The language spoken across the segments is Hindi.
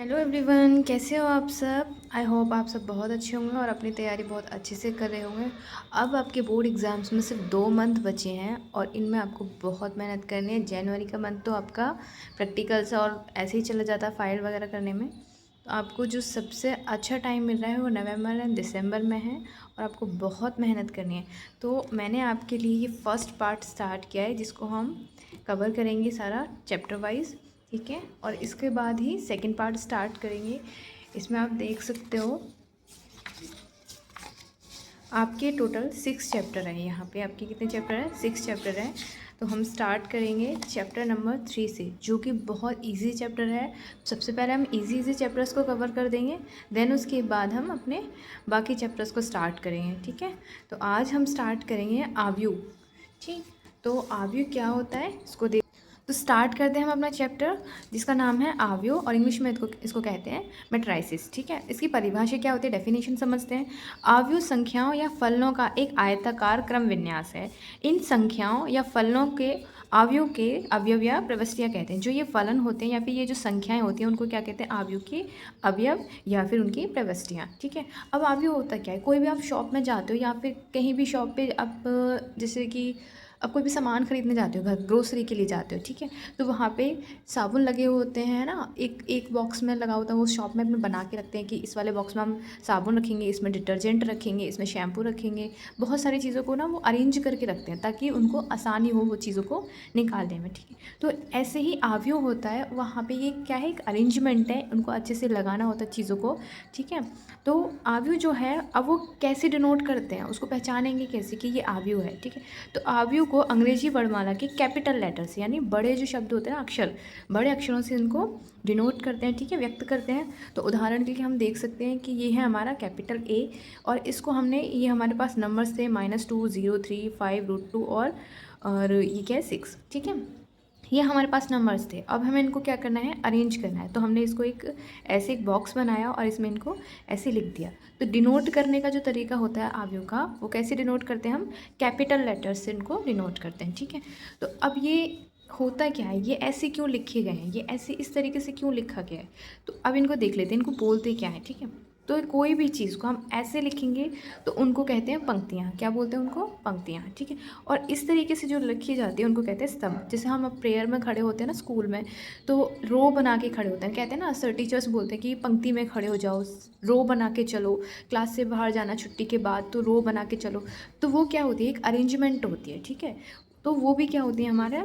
हेलो एवरीवन, कैसे हो आप सब। आई होप आप सब बहुत अच्छे होंगे और अपनी तैयारी बहुत अच्छे से कर रहे होंगे। अब आपके बोर्ड एग्ज़ाम्स में सिर्फ 2 मंथ बचे हैं और इनमें आपको बहुत मेहनत करनी है। जनवरी का मंथ तो आपका प्रैक्टिकल्स और ऐसे ही चला जाता है फाइल वगैरह करने में। तो आपको जो सबसे अच्छा टाइम मिल रहा है वो नवंबर एंड दिसंबर में है और आपको बहुत मेहनत करनी है। तो मैंने आपके लिए ये फर्स्ट पार्ट स्टार्ट किया है जिसको हम कवर करेंगे सारा चैप्टर वाइज, ठीक है। और इसके बाद ही सेकंड पार्ट स्टार्ट करेंगे। इसमें आप देख सकते हो आपके टोटल 6 चैप्टर हैं। यहाँ पे आपके कितने चैप्टर हैं? 6 चैप्टर हैं। तो हम स्टार्ट करेंगे चैप्टर नंबर 3 से, जो कि बहुत इजी चैप्टर है। सबसे पहले हम इजी चैप्टर्स को कवर कर देंगे, देन उसके बाद हम अपने बाकी चैप्टर्स को स्टार्ट करेंगे, ठीक है। तो आज हम स्टार्ट करेंगे आव्यूह, ठीक। तो आव्यूह क्या होता है इसको देख। तो स्टार्ट करते हैं हम अपना चैप्टर जिसका नाम है आव्यूह और इंग्लिश में इसको कहते हैं मेट्राइसिस, ठीक है। इसकी परिभाषा क्या होती है, डेफिनेशन समझते हैं। आव्यूह संख्याओं या फलनों का एक आयताकार क्रम विन्यास है। इन संख्याओं या फलनों के आव्यूह के अवयव या प्रविष्टियाँ कहते हैं। जो ये फलन होते हैं या फिर ये जो संख्याएं होती हैं उनको क्या कहते हैं? आव्यूह के अवयव या फिर उनकी प्रविष्टियाँ, ठीक है। अब आव्यूह होता क्या है? कोई भी आप शॉप में जाते हो या फिर कहीं भी शॉप पे आप जैसे कि अब कोई भी सामान खरीदने जाते हो, घर ग्रोसरी के लिए जाते हो, ठीक है। तो वहाँ पे साबुन लगे हुए होते हैं ना, एक एक बॉक्स में लगा होता है। वो शॉप में अपने बना के रखते हैं कि इस वाले बॉक्स में हम साबुन रखेंगे, इसमें डिटर्जेंट रखेंगे, इसमें शैम्पू रखेंगे। बहुत सारी चीज़ों को ना वो अरेंज करके रखते हैं ताकि उनको आसानी हो वो चीज़ों को निकालने में, ठीक है। तो ऐसे ही आव्यूह होता है, वहाँ पे ये क्या है, एक अरेंजमेंट है, उनको अच्छे से लगाना होता है चीज़ों को, ठीक है। तो आव्यूह जो है अब वो कैसे डिनोट करते हैं, उसको पहचानेंगे कैसे कि ये आव्यूह है, ठीक है। तो आव्यूह को अंग्रेजी वर्णमाला के कैपिटल लेटर से, यानी बड़े जो शब्द होते हैं ना, अक्षर, बड़े अक्षरों से इनको डिनोट करते हैं, ठीक है, व्यक्त करते हैं। तो उदाहरण के लिए हम देख सकते हैं कि ये है हमारा कैपिटल ए और इसको हमने, ये हमारे पास नंबर्स थे -2, 0, 3, 5, √2 और ये क्या है 6, ठीक है। ये हमारे पास नंबर्स थे। अब हमें इनको क्या करना है, अरेंज करना है। तो हमने इसको ऐसे एक बॉक्स बनाया और इसमें इनको ऐसे लिख दिया। तो डिनोट करने का जो तरीका होता है आव्यूह का, वो कैसे डिनोट करते हैं हम? कैपिटल लेटर्स से इनको डिनोट करते हैं, ठीक है। तो अब ये होता क्या है, ये ऐसे क्यों लिखे गए हैं, ये ऐसे इस तरीके से क्यों लिखा गया है? तो अब इनको देख लेते हैं, इनको बोलते क्या है, ठीक है। तो कोई भी चीज़ को हम ऐसे लिखेंगे तो उनको कहते हैं पंक्तियाँ। क्या बोलते हैं उनको? पंक्तियाँ, ठीक है। और इस तरीके से जो लिखी जाती है उनको कहते हैं स्तंभ। जैसे हम अब प्रेयर में खड़े होते हैं ना स्कूल में, तो रो बना के खड़े होते हैं, कहते हैं ना, सर टीचर्स बोलते हैं कि पंक्ति में खड़े हो जाओ, रो बना के चलो, क्लास से बाहर जाना छुट्टी के बाद तो रो बना के चलो। तो वो क्या होती है, एक अरेंजमेंट होती है, ठीक है। तो वो भी क्या होती है, हमारे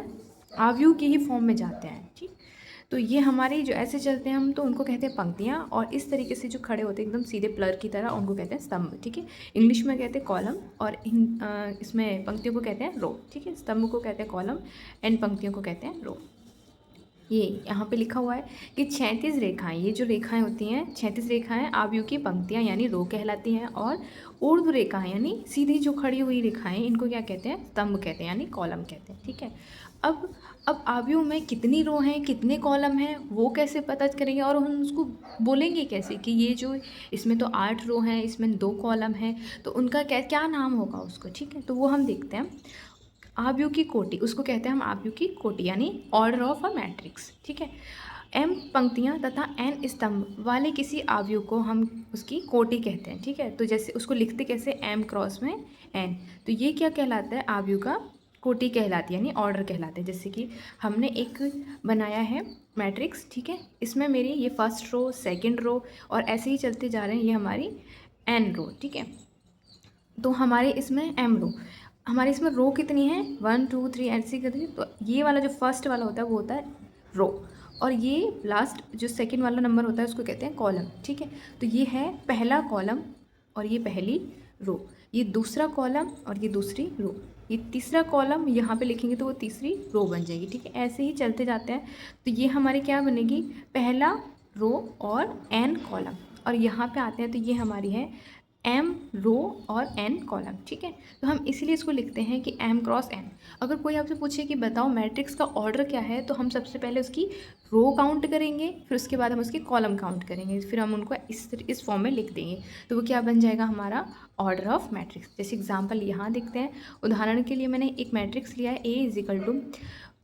आव्यूह के ही फॉर्म में जाते हैं, ठीक। तो ये हमारे जो ऐसे चलते हैं हम, तो उनको कहते हैं पंक्तियाँ। और इस तरीके से जो खड़े होते हैं एकदम सीधे प्लर की तरह, उनको कहते हैं स्तंभ, ठीक है। इंग्लिश में कहते हैं कॉलम और इसमें पंक्तियों को कहते हैं रो, ठीक है। स्तंभ को कहते हैं कॉलम एंड पंक्तियों को कहते हैं रो। ये यहाँ पे लिखा हुआ है कि 36 रेखाएं, ये जो रेखाएं होती हैं 36 रेखाएं आव्यूह की पंक्तियाँ यानी रो कहलाती हैं। और ऊर्ध्व रेखाएं यानी सीधी जो खड़ी हुई रेखाएं, इनको क्या कहते हैं? स्तंभ कहते हैं, यानी कॉलम कहते हैं, ठीक है। अब आव्यूह में कितनी रो हैं, कितने कॉलम हैं, वो कैसे पता करेंगे और हम उसको बोलेंगे कैसे कि ये जो इसमें तो 8 रो हैं, इसमें 2 कॉलम हैं, तो उनका क्या क्या नाम होगा उसको, ठीक है। तो वो हम देखते हैं। आव्यूह की कोटि, उसको कहते हैं हम आव्यूह की कोटि, यानी ऑर्डर ऑफ अ मैट्रिक्स, ठीक है। m पंक्तियाँ तथा n स्तंभ वाले किसी आव्यूह को हम उसकी कोटि कहते हैं, ठीक है। तो जैसे उसको लिखते कैसे, m क्रॉस में n, तो ये क्या कहलाता है? आव्यूह का कोटि कहलाती है, यानी ऑर्डर कहलाते हैं। जैसे कि हमने एक बनाया है मैट्रिक्स, ठीक है। इसमें मेरी ये फर्स्ट रो, सेकंड रो और ऐसे ही चलते जा रहे हैं, ये हमारी n रो, ठीक है। तो हमारे इसमें m रो, हमारे इसमें रो कितनी है, 1 2 3 ऐसी करके। तो ये वाला जो फर्स्ट वाला होता है वो होता है रो, और ये लास्ट जो सेकंड वाला नंबर होता है उसको कहते हैं कॉलम, ठीक है। तो ये है पहला कॉलम और ये पहली रो, ये दूसरा कॉलम और ये दूसरी रो, ये तीसरा कॉलम यहाँ पे लिखेंगे तो वो तीसरी रो बन जाएगी, ठीक है। ऐसे ही चलते जाते हैं। तो ये हमारी क्या बनेगी, पहला रो और n कॉलम। और यहाँ पे आते हैं तो ये हमारी है m रो और n कॉलम, ठीक है। तो हम इसीलिए इसको लिखते हैं कि m क्रॉस n। अगर कोई आपसे पूछे कि बताओ मैट्रिक्स का ऑर्डर क्या है, तो हम सबसे पहले उसकी रो काउंट करेंगे, फिर उसके बाद हम उसकी कॉलम काउंट करेंगे, फिर हम उनको इस फॉर्म में लिख देंगे। तो वो क्या बन जाएगा, हमारा ऑर्डर ऑफ मैट्रिक्स। जैसे एग्जाम्पल यहाँ देखते हैं। उदाहरण के लिए मैंने एक मैट्रिक्स लिया है A =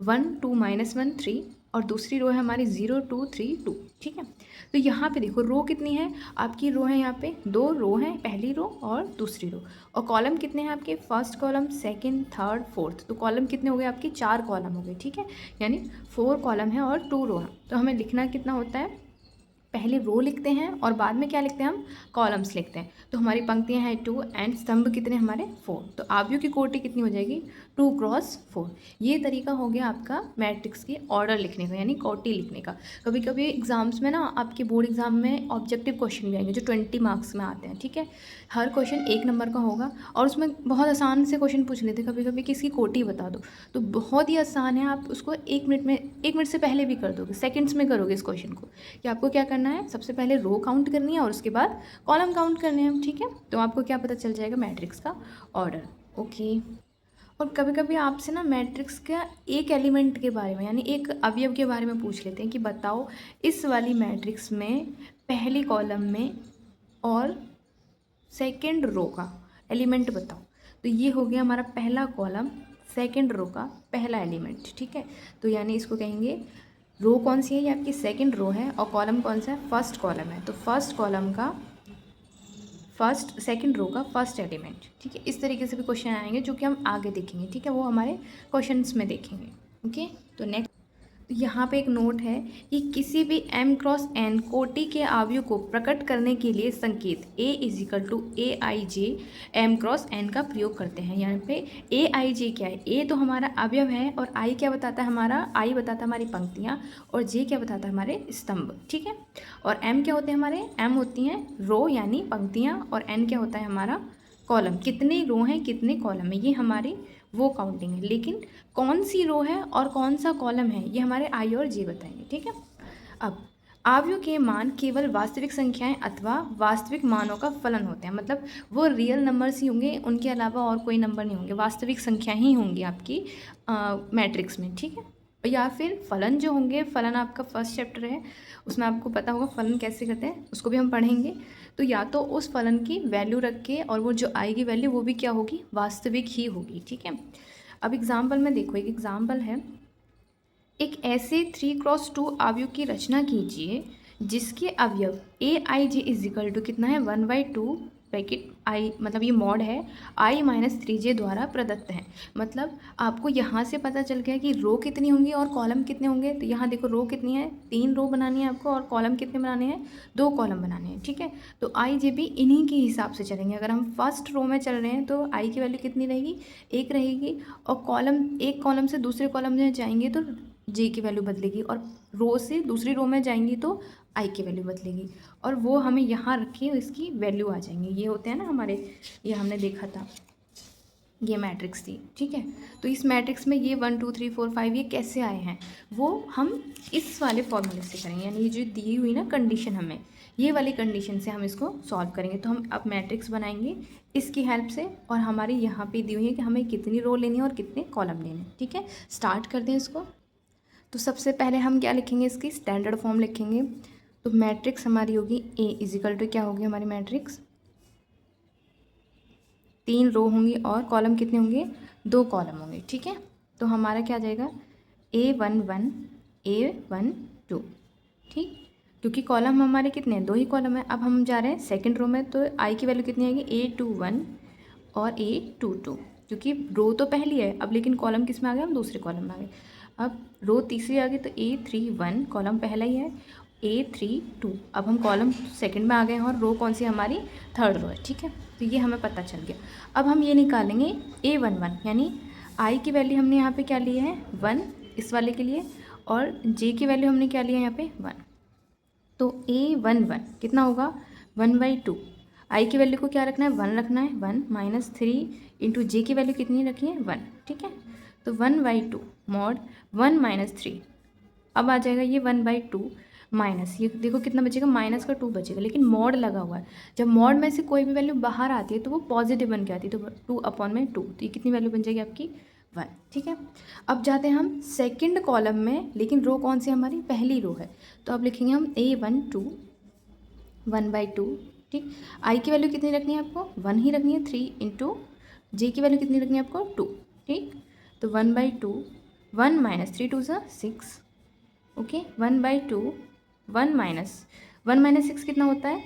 1 2 -1 3 और दूसरी रो है हमारी 0 2 3 2, ठीक है। तो यहाँ पे देखो रो कितनी है आपकी, रो है यहाँ पे 2 रो हैं, पहली रो और दूसरी रो, और कॉलम कितने हैं आपके, first column, second, third, fourth. तो कॉलम कितने हो गए आपके, 4 कॉलम हो गए, ठीक है, यानी 4 कॉलम है और 2 रो है। तो हमें लिखना कितना होता है, पहले रो लिखते हैं और बाद में क्या लिखते हैं हम, कॉलम्स लिखते हैं। तो हमारी पंक्तियां हैं 2 एंड स्तंभ कितने हमारे 4। तो आव्यूह की कोटि कितनी हो जाएगी, 2 क्रॉस 4। ये तरीका हो गया आपका मैट्रिक्स के ऑर्डर लिखने का, यानी कोटि लिखने का। कभी कभी एग्जाम्स में ना आपके बोर्ड एग्जाम में ऑब्जेक्टिव क्वेश्चन भी आएंगे जो 20 मार्क्स में आते हैं, ठीक है। हर क्वेश्चन 1 नंबर का होगा और उसमें बहुत आसान से क्वेश्चन पूछ लेते हैं कभी कभी कि इसकी कोटि बता दो। तो बहुत ही आसान है, आप उसको 1 मिनट में, 1 मिनट से पहले भी कर दोगे, सेकेंड्स में करोगे इस क्वेश्चन को। कि आपको क्या करना है, सबसे पहले रो काउंट करनी है और उसके बाद कॉलम काउंट करने हैं, ठीक है। तो आपको क्या पता चल जाएगा, मैट्रिक्स का ऑर्डर। ओके। और कभी कभी आपसे ना मैट्रिक्स का एक एलिमेंट के बारे में, यानी एक अवयव के बारे में पूछ लेते हैं कि बताओ इस वाली मैट्रिक्स में पहली कॉलम में और सेकेंड रो का एलिमेंट बताओ। तो ये हो गया हमारा पहला कॉलम, सेकेंड रो का पहला एलिमेंट, ठीक है। तो यानी इसको कहेंगे, रो कौन सी है, ये आपकी सेकेंड रो है, और कॉलम कौन सा है, फर्स्ट कॉलम है। तो फर्स्ट कॉलम का फर्स्ट, सेकेंड रो का फर्स्ट एलिमेंट, ठीक है। इस तरीके से भी क्वेश्चन आएंगे जो कि हम आगे देखेंगे, ठीक है, वो हमारे क्वेश्चंस में देखेंगे। ओके। तो नेक्स्ट यहाँ पे एक नोट है कि किसी भी m क्रॉस n कोटि के अवयव को प्रकट करने के लिए संकेत a is equal to A I J M cross n का प्रयोग करते हैं। यहाँ पे ए आई जे क्या है, a तो हमारा अवयव है और i क्या बताता है हमारा, i बताता है हमारी पंक्तियाँ, और j क्या बताता है हमारे स्तंभ, ठीक है। और m क्या होते हैं हमारे, m होती हैं रो यानी पंक्तियाँ, और n क्या होता है हमारा कॉलम, कितने रो हैं कितने कॉलम है, ये हमारी वो काउंटिंग है। लेकिन कौन सी रो है और कौन सा कॉलम है ये हमारे आई और जे बताएंगे, ठीक है। अब अवयव के मान केवल वास्तविक संख्याएं अथवा वास्तविक मानों का फलन होते हैं, मतलब वो रियल नंबर्स ही होंगे, उनके अलावा और कोई नंबर नहीं होंगे, वास्तविक संख्या ही होंगी आपकी मैट्रिक्स में, ठीक है। या फिर फलन जो होंगे, फलन आपका फर्स्ट चैप्टर है, उसमें आपको पता होगा फलन कैसे करते हैं, उसको भी हम पढ़ेंगे। तो या तो उस फलन की वैल्यू रख के, और वो जो आएगी वैल्यू वो भी क्या होगी, वास्तविक ही होगी, ठीक है। अब एग्जाम्पल में देखो, एक एग्जाम्पल है, एक ऐसे 3 क्रॉस 2 अवयव की रचना कीजिए जिसके अवयव ए आई जे इजिकल टू कितना है, 1/2 ब्रैकेट आई, मतलब ये मॉड है i माइनस 3j द्वारा प्रदत्त है। मतलब आपको यहाँ से पता चल गया कि रो कितनी होंगी और कॉलम कितने होंगे। तो यहाँ देखो रो कितनी है, 3 रो बनानी है आपको, और कॉलम कितने बनाने हैं, 2 कॉलम बनाने हैं, ठीक है। तो i j भी इन्हीं के हिसाब से चलेंगे। अगर हम फर्स्ट रो में चल रहे हैं तो i की वैल्यू कितनी रहेगी, 1 रहेगी, और कॉलम, एक कॉलम से दूसरे कॉलम में जाएंगे तो j की वैल्यू बदलेगी, और रो से दूसरी रो में जाएंगी तो आई की वैल्यू बदलेगी, और वो हमें यहाँ रखी इसकी वैल्यू आ जाएंगी। ये होते हैं ना हमारे, ये हमने देखा था, ये मैट्रिक्स थी, ठीक है। तो इस मैट्रिक्स में ये 1 2 3 4 5 ये कैसे आए हैं, वो हम इस वाले फॉर्मूले से करेंगे, यानी ये जो दी हुई ना कंडीशन, हमें ये वाली कंडीशन से हम इसको सॉल्व करेंगे। तो हम अब मैट्रिक्स बनाएंगे इसकी हेल्प से, और हमारी यहाँ पे दी हुई है कि हमें कितनी रो लेनी है और कितने कॉलम लेने हैं, ठीक है। स्टार्ट कर दें इसको। तो सबसे पहले हम क्या लिखेंगे, इसकी स्टैंडर्ड फॉर्म लिखेंगे। तो मैट्रिक्स हमारी होगी ए इजिकल टू, क्या होगी हमारी मैट्रिक्स, 3 रो होंगी और कॉलम कितने होंगे, 2 कॉलम होंगे, ठीक है। तो हमारा क्या आ जाएगा, A11 A12, ठीक, क्योंकि कॉलम हमारे कितने हैं, 2 ही कॉलम है। अब हम जा रहे हैं सेकंड रो में, तो आई की वैल्यू कितनी आएगी, A21 और A22, क्योंकि रो तो पहली है अब, लेकिन कॉलम किस में आ गए, हम दूसरे कॉलम में आ गए। अब रो तीसरी आ गई तो A31, कॉलम पहला ही है, A32, अब हम कॉलम सेकंड में आ गए हैं, और रो कौन सी हमारी, थर्ड रो है, ठीक है। तो ये हमें पता चल गया। अब हम ये निकालेंगे A11, यानी आई की वैल्यू हमने यहाँ पे क्या ली है, 1 इस वाले के लिए, और जे की वैल्यू हमने क्या लिया है यहाँ पे, 1। तो A11 कितना होगा, 1/2, आई की वैल्यू को क्या रखना है, 1 रखना है, 1 माइनस 3 इंटू जे की वैल्यू कितनी रखी है, 1, ठीक है। तो 1/2 मॉड 1 माइनस 3, अब आ जाएगा ये 1/2 माइनस, ये देखो कितना बचेगा, माइनस का 2 बचेगा, लेकिन मॉड लगा हुआ है। जब मॉड में से कोई भी वैल्यू बाहर आती है तो वो पॉजिटिव बन के आती है, तो 2/2, तो ये कितनी वैल्यू बन जाएगी आपकी, 1, ठीक है। अब जाते हैं हम सेकंड कॉलम में, लेकिन रो कौन सी हमारी, पहली रो है, तो अब लिखेंगे हम A12 1/2, ठीक। आई की वैल्यू कितनी रखनी है आपको, 1 ही रखनी है, 3 इंटू जे की वैल्यू कितनी रखनी है आपको, 2, ठीक। तो 1/2, 1 माइनस 3 2 6, ओके, 1/2, 1 माइनस 1 माइनस 6 कितना होता है,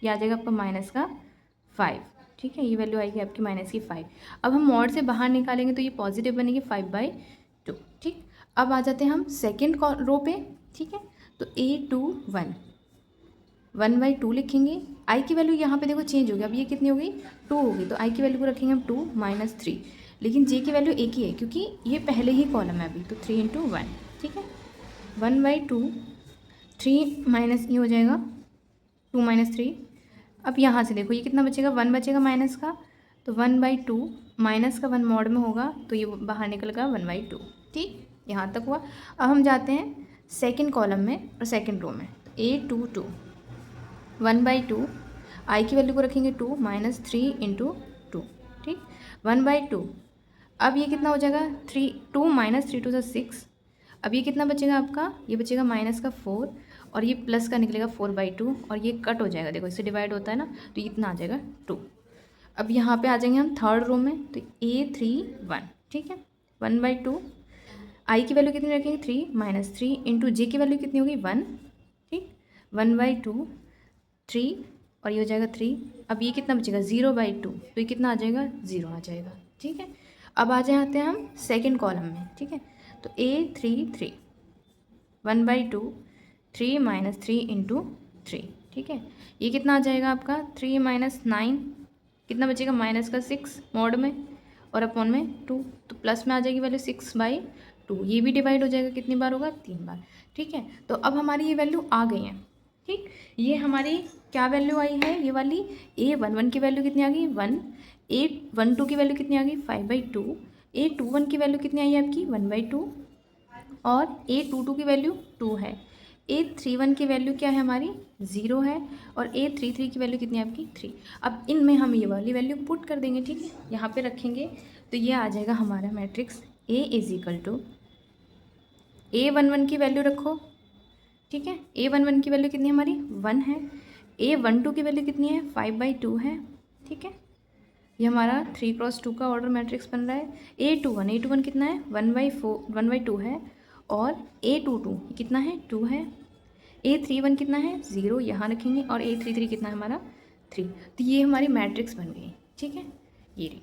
ये आ जाएगा आपका माइनस का 5, ठीक है, ये वैल्यू आएगी आपकी माइनस की 5। अब हम मॉड से बाहर निकालेंगे तो ये पॉजिटिव बनेगी 5/2, ठीक। अब आ जाते हैं हम सेकेंड रो पे, ठीक है, तो A21 1/2 लिखेंगे। आई की वैल्यू यहाँ पे देखो चेंज हो गया, अब ये कितनी होगी 2 होगी, तो आई की वैल्यू को रखेंगे हम 2 माइनस 3, लेकिन जे की वैल्यू एक ही है क्योंकि ये पहले ही कॉलम है अभी, तो 3 × 1, ठीक है, 1/2 3 माइनस ये हो जाएगा 2 माइनस 3। अब यहाँ से देखो ये कितना बचेगा, 1 बचेगा माइनस का, तो 1/2 माइनस का 1 मॉड में होगा तो ये बाहर निकल गया 1/2, ठीक, यहाँ तक हुआ। अब हम जाते हैं सेकेंड कॉलम में और सेकेंड रो में, तो A22 1/2 आई की वैल्यू को रखेंगे 2 माइनस 3 × 2, ठीक, 1/2। अब ये कितना हो जाएगा 2 माइनस 3 × 2 = 6। अब ये कितना बचेगा आपका, ये बचेगा माइनस का 4 और ये प्लस का निकलेगा 4/2 और ये कट हो जाएगा, देखो इससे डिवाइड होता है ना, तो ये कितना आ जाएगा 2। अब यहाँ पे आ जाएंगे हम थर्ड रो में, तो A31, ठीक है, 1/2 आई की वैल्यू कितनी रखेंगे 3 माइनस 3 × जे की वैल्यू कितनी होगी 1, ठीक, 1/2 3 और ये हो जाएगा 3। अब ये कितना बचेगा 0/2, तो ये कितना आ जाएगा 0 आ जाएगा, ठीक है। अब आ जाते हैं हम सेकेंड कॉलम में, ठीक है, तो A33 1/2 3 माइनस 3 × 3, ठीक है, ये कितना आ जाएगा आपका 3 माइनस 9, कितना बचेगा माइनस का 6 मॉड में और अपॉन में 2, तो प्लस में आ जाएगी वैल्यू 6/2, ये भी डिवाइड हो जाएगा, कितनी बार होगा 3 बार, ठीक है। तो अब हमारी ये वैल्यू आ गई है, ठीक, ये हमारी क्या वैल्यू आई है, ये वाली A11 की वैल्यू कितनी आ गई 1, A12 की वैल्यू कितनी आ गई 5/2, A21 की वैल्यू कितनी आई है आपकी 1/2 और A22 की वैल्यू 2 है, A31 की वैल्यू क्या है हमारी 0 है और A33 की वैल्यू कितनी है आपकी 3। अब इनमें हम ये वाली वैल्यू पुट कर देंगे, ठीक है, यहाँ पे रखेंगे तो ये आ जाएगा हमारा मैट्रिक्स A = A11 की वैल्यू रखो, ठीक है, A11 की वैल्यू कितनी हमारी 1 है, A12 की वैल्यू कितनी है 5/2 है, ठीक है, ये हमारा 3 × 2 का ऑर्डर मैट्रिक्स बन रहा है। A21 कितना है 1/2 है और A22 कितना है 2 है, A31 कितना है 0 यहाँ रखेंगे और A33 कितना है हमारा 3, तो ये हमारी मैट्रिक्स बन गई, ठीक है, ये रही,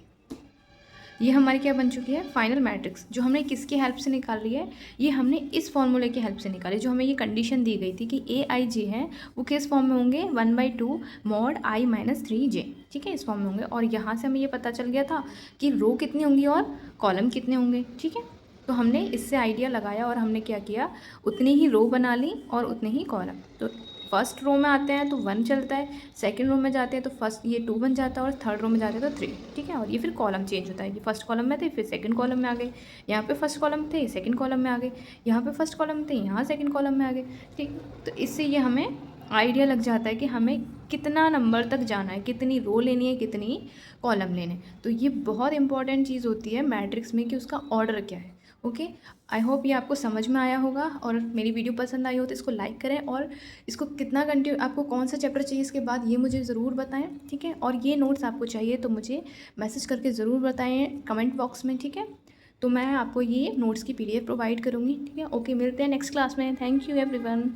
ये हमारी क्या बन चुकी है फाइनल मैट्रिक्स, जो हमने किसकी हेल्प से निकाल रही है, ये हमने इस फॉर्मूले की हेल्प से निकाली, जो हमें ये कंडीशन दी गई थी कि AIJ है वो किस फॉर्म में होंगे 1/2 मॉड I माइनस 3J, ठीक है, इस फॉर्म में होंगे। और यहाँ से हमें ये पता चल गया था कि रो कितनी होंगी और कॉलम कितने होंगे, ठीक है, तो हमने इससे आइडिया लगाया और हमने क्या किया, उतनी ही रो बना ली और उतने ही कॉलम। तो फर्स्ट रो में आते हैं तो 1 चलता है, सेकंड रो में जाते हैं तो फर्स्ट ये 2 बन जाता है और थर्ड रो में जाते हैं तो 3, ठीक है, और ये फिर कॉलम चेंज होता है कि फर्स्ट कॉलम में थे फिर सेकंड कॉलम में आ गए, यहाँ पे फर्स्ट कॉलम थे सेकंड कॉलम में आ गए, यहाँ पे फर्स्ट कॉलम थे यहाँ सेकंड कॉलम में आ गए, ठीक। तो इससे ये हमें आइडिया लग जाता है कि हमें कितना नंबर तक जाना है, कितनी रो लेनी है, कितनी कॉलम लेने। तो ये बहुत इंपॉर्टेंट चीज़ होती है मैट्रिक्स में कि उसका ऑर्डर क्या है। ओके, आई होप ये आपको समझ में आया होगा और मेरी वीडियो पसंद आई हो तो इसको लाइक करें और इसको कितना कंटिन्यू, आपको कौन सा चैप्टर चाहिए इसके बाद ये मुझे ज़रूर बताएं, ठीक है। और ये नोट्स आपको चाहिए तो मुझे मैसेज करके ज़रूर बताएं कमेंट बॉक्स में, ठीक है, तो मैं आपको ये नोट्स की PDF प्रोवाइड करूँगी, ठीक है। ओके, मिलते हैं नेक्स्ट क्लास में। Thank you everyone.